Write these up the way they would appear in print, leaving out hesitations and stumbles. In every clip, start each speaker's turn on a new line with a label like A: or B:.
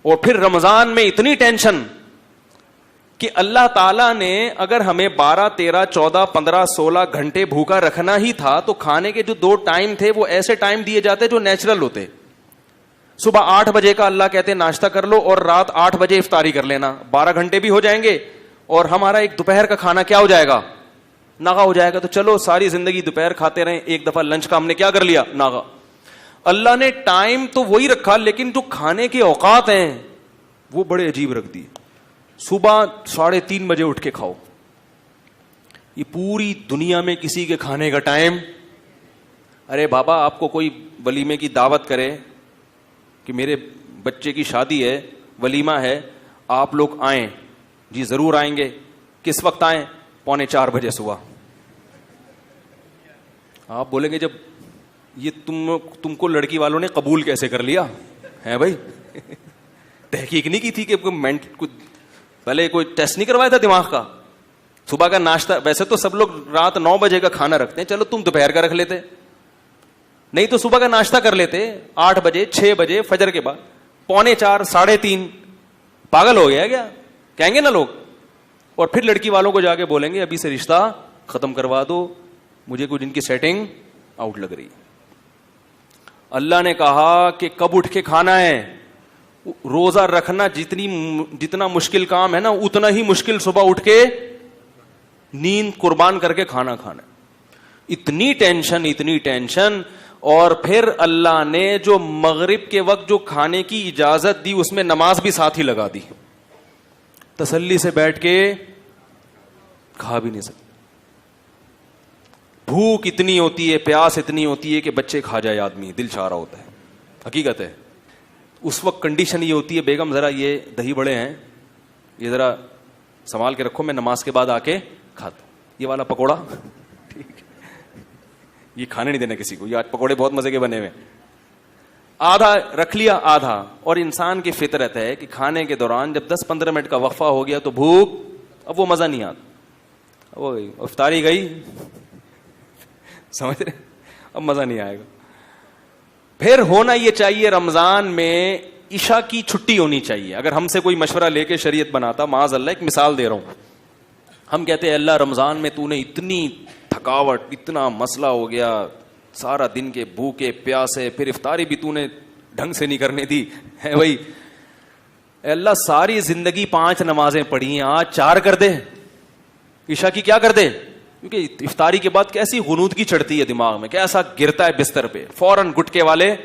A: اور پھر رمضان میں اتنی ٹینشن کہ اللہ تعالیٰ نے اگر ہمیں 12, 13, 14, 15, 16 گھنٹے بھوکا رکھنا ہی تھا تو کھانے کے جو 2 ٹائم تھے وہ ایسے ٹائم دیے جاتے جو نیچرل ہوتے. صبح 8 بجے کا اللہ کہتے ناشتہ کر لو اور رات 8 بجے افطاری کر لینا, 12 گھنٹے بھی ہو جائیں گے اور ہمارا ایک دوپہر کا کھانا کیا ہو جائے گا, ناغا ہو جائے گا. تو چلو ساری زندگی دوپہر کھاتے رہیں, ایک دفعہ لنچ کا ہم نے کیا کر لیا, ناغا. اللہ نے ٹائم تو وہی رکھا لیکن جو کھانے کے اوقات ہیں وہ بڑے عجیب رکھ دیے. صبح 3:30 بجے اٹھ کے کھاؤ. یہ پوری دنیا میں کسی کے کھانے کا ٹائم. ارے بابا آپ کو کوئی ولیمے کی دعوت کرے کہ میرے بچے کی شادی ہے, ولیمہ ہے, آپ لوگ آئیں. جی ضرور آئیں گے. کس وقت آئیں؟ 3:45 بجے صبح. آپ بولیں گے جب یہ تم کو لڑکی والوں نے قبول کیسے کر لیا ہے بھائی؟ تحقیق نہیں کی تھی کہ پہلے کوئی ٹیسٹ نہیں کروایا تھا دماغ کا؟ صبح کا ناشتہ ویسے تو سب لوگ رات 9 بجے کا کھانا رکھتے ہیں, چلو تم دوپہر کا رکھ لیتے, نہیں تو صبح کا ناشتہ کر لیتے 8 بجے 6 بجے فجر کے بعد. 3:45 3:30 پاگل ہو گیا کیا کہیں گے نا لوگ. اور پھر لڑکی والوں کو جا کے بولیں گے ابھی سے رشتہ ختم کروا دو, مجھے کچھ ان کی سیٹنگ آؤٹ لگ رہی. اللہ نے کہا کہ کب اٹھ کے کھانا ہے. روزہ رکھنا جتنا مشکل کام ہے نا اتنا ہی مشکل صبح اٹھ کے نیند قربان کر کے کھانا کھانا. اتنی ٹینشن. اور پھر اللہ نے جو مغرب کے وقت جو کھانے کی اجازت دی اس میں نماز بھی ساتھ ہی لگا دی. تسلی سے بیٹھ کے کھا بھی نہیں سکتے. بھوک اتنی ہوتی ہے, پیاس اتنی ہوتی ہے کہ بچے کھا جائے آدمی, دل چاہ رہا ہوتا ہے. حقیقت ہے. اس وقت کنڈیشن یہ ہوتی ہے بیگم ذرا یہ دہی بڑے ہیں یہ ذرا سنبھال کے رکھو, میں نماز کے بعد آ کے کھاتا ہوں. یہ والا پکوڑا ٹھیک یہ کھانے نہیں دینا کسی کو, یہ آج پکوڑے بہت مزے کے بنے ہوئے, آدھا رکھ لیا آدھا. اور انسان کی فطرت ہے کہ کھانے کے دوران جب 10-15 منٹ کا وقفہ ہو گیا تو بھوک, اب وہ مزہ نہیں آتا, وہ افطاری گئی سمجھ رہے, اب مزہ نہیں آئے گا. پھر ہونا یہ چاہیے رمضان میں عشاء کی چھٹی ہونی چاہیے. اگر ہم سے کوئی مشورہ لے کے شریعت بناتا, معاذ اللہ ایک مثال دے رہا ہوں, ہم کہتے ہیں اللہ رمضان میں تو نے اتنی تھکاوٹ, اتنا مسئلہ ہو گیا, سارا دن کے بھوکے پیاسے, پھر افطاری بھی تو نے ڈھنگ سے نہیں کرنے دی ہے بھائی. اللہ ساری زندگی 5 نمازیں پڑھی ہیں, آج 4 کر دے, عشاء کی کیا کر دے. کیونکہ افطاری کے بعد کیسی غنودگی چڑھتی ہے دماغ میں, کیسا گرتا ہے بستر پہ, فوراً گٹکے والے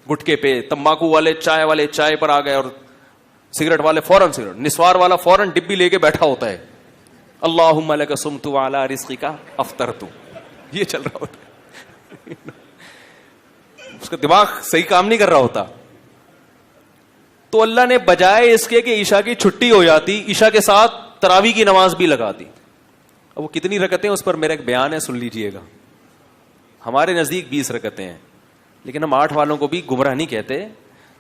A: گٹکے پہ, تمباکو والے چائے پر آ گئے, اور سگریٹ والے فوراً سگریٹ, نسوار والا فوراً ڈبی لے کے بیٹھا ہوتا ہے, اللہم لک صمت وعلی رزقک افطرت, یہ چل رہا ہوتا ہے. اس کا دماغ صحیح کام نہیں کر رہا ہوتا. تو اللہ نے بجائے اس کے کہ عشاء کی چھٹی ہو جاتی, عشاء کے ساتھ تراویح کی نماز بھی لگا دی. اب وہ کتنی رکعتیں اس پر میرا ایک بیان ہے, سن لیجئے گا. ہمارے نزدیک 20 رکعتیں ہیں, لیکن ہم 8 والوں کو بھی گمراہ نہیں کہتے.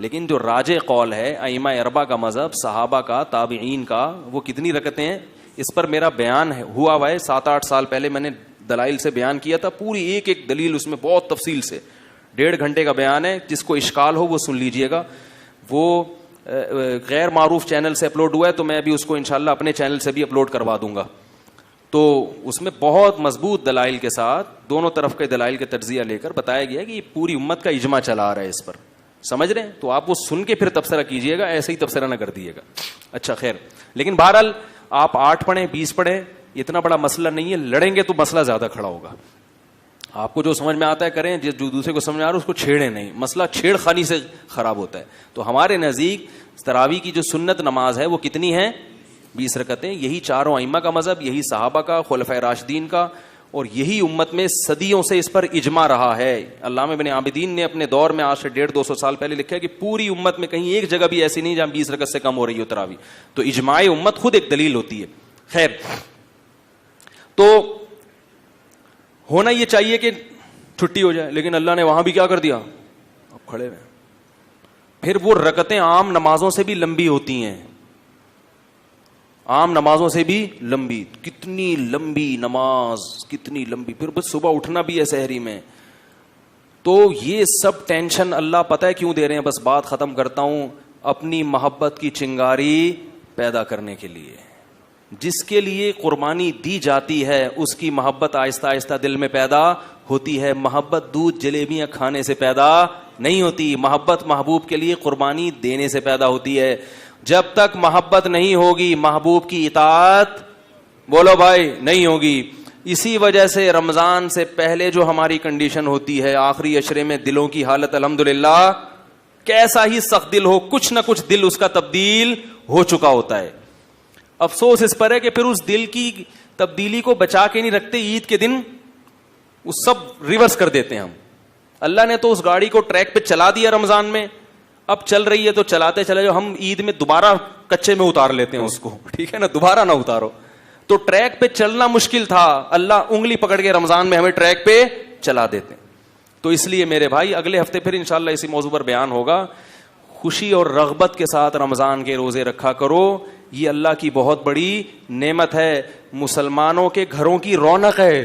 A: لیکن جو راجح قول ہے ائمہ اربعہ کا مذہب, صحابہ کا, تابعین کا, وہ کتنی رکعتیں ہیں اس پر میرا بیان ہے ہوا ہوا ہے. 7-8 سال پہلے میں نے دلائل سے بیان کیا تھا, پوری ایک دلیل اس میں بہت تفصیل سے, 1.5 گھنٹے کا بیان ہے. جس کو اشکال ہو وہ سن لیجئے گا. وہ غیر معروف چینل سے اپلوڈ ہوا ہے, تو میں ابھی اس کو انشاءاللہ اپنے چینل سے بھی اپلوڈ کروا دوں گا. تو اس میں بہت مضبوط دلائل کے ساتھ دونوں طرف کے دلائل کے تجزیہ لے کر بتایا گیا کہ یہ پوری امت کا اجماع چلا آ رہا ہے اس پر, سمجھ رہے ہیں. تو آپ وہ سن کے پھر تبصرہ کیجئے گا, ایسے ہی تبصرہ نہ کر دیجیے گا. اچھا خیر, لیکن بہرحال آپ 8 پڑھیں 20 پڑھیں, اتنا بڑا مسئلہ نہیں ہے. لڑیں گے تو مسئلہ زیادہ کھڑا ہوگا. آپ کو جو سمجھ میں آتا ہے کریں, جو دوسرے کو سمجھ میں آ رہا ہے اس کو چھیڑیں نہیں, مسئلہ چھیڑ خانی سے خراب ہوتا ہے. تو ہمارے نزدیک تراویح کی جو سنت نماز ہے وہ کتنی ہے, 20 رکعتیں. یہی چاروں ائمہ کا مذہب, یہی صحابہ کا, خلفائے راشدین کا, اور یہی امت میں صدیوں سے اس پر اجماع رہا ہے. علامہ ابن عابدین نے اپنے دور میں آج سے 150-200 سال پہلے لکھا ہے کہ پوری امت میں کہیں ایک جگہ بھی ایسی نہیں جہاں 20 رکعت سے کم ہو رہی ہو تراویح. تو اجماع امت خود ایک دلیل ہوتی ہے. خیر, تو ہونا یہ چاہیے کہ چھٹی ہو جائے, لیکن اللہ نے وہاں بھی کیا کر دیا, اب کھڑے ہوئے. پھر وہ رکعتیں عام نمازوں سے بھی لمبی ہوتی ہیں, عام نمازوں سے بھی لمبی. کتنی لمبی نماز, کتنی لمبی. پھر بس صبح اٹھنا بھی ہے سحری میں. تو یہ سب ٹینشن اللہ پتہ ہے کیوں دے رہے ہیں, بس بات ختم کرتا ہوں. اپنی محبت کی چنگاری پیدا کرنے کے لیے. جس کے لیے قربانی دی جاتی ہے اس کی محبت آہستہ آہستہ دل میں پیدا ہوتی ہے. محبت دودھ جلیبیاں کھانے سے پیدا نہیں ہوتی. محبت محبوب کے لیے قربانی دینے سے پیدا ہوتی ہے. جب تک محبت نہیں ہوگی محبوب کی اطاعت بولو بھائی نہیں ہوگی. اسی وجہ سے رمضان سے پہلے جو ہماری کنڈیشن ہوتی ہے آخری عشرے میں دلوں کی حالت الحمدللہ کیسا ہی سخت دل ہو کچھ نہ کچھ دل اس کا تبدیل ہو چکا ہوتا ہے. افسوس اس پر ہے کہ پھر اس دل کی تبدیلی کو بچا کے نہیں رکھتے. عید کے دن اس سب ریورس کر دیتے ہیں ہم. اللہ نے تو اس گاڑی کو ٹریک پہ چلا دیا رمضان میں, اب چل رہی ہے تو چلاتے چلے جاؤ. ہم عید میں دوبارہ کچے میں اتار لیتے ہیں اس کو, ٹھیک ہے نا, دوبارہ نہ اتارو. تو ٹریک پہ چلنا مشکل تھا, اللہ انگلی پکڑ کے رمضان میں ہمیں ٹریک پہ چلا دیتے ہیں. تو اس لیے میرے بھائی اگلے ہفتے پھر انشاءاللہ اسی موضوع پر بیان ہوگا. خوشی اور رغبت کے ساتھ رمضان کے روزے رکھا کرو, یہ اللہ کی بہت بڑی نعمت ہے, مسلمانوں کے گھروں کی رونق ہے.